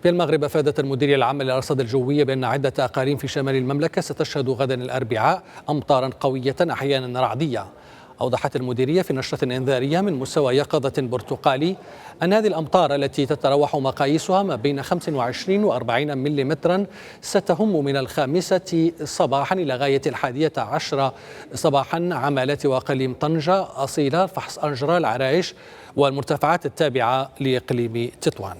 في المغرب أفادت المديرية العامة للأرصاد الجوية بأن عدة أقاليم في شمال المملكة ستشهد غدا الأربعاء أمطارا قوية أحيانا رعدية. أوضحت المديرية في نشرة إنذارية من مستوى يقظة برتقالي أن هذه الأمطار التي تتراوح مقاييسها ما بين 25 و 40 ملم ستهم من 5 صباحا إلى غاية 11 صباحا عمالات وأقاليم طنجة، أصيلة، فحص أنجرة، العرايش والمرتفعات التابعة لإقليم تطوان.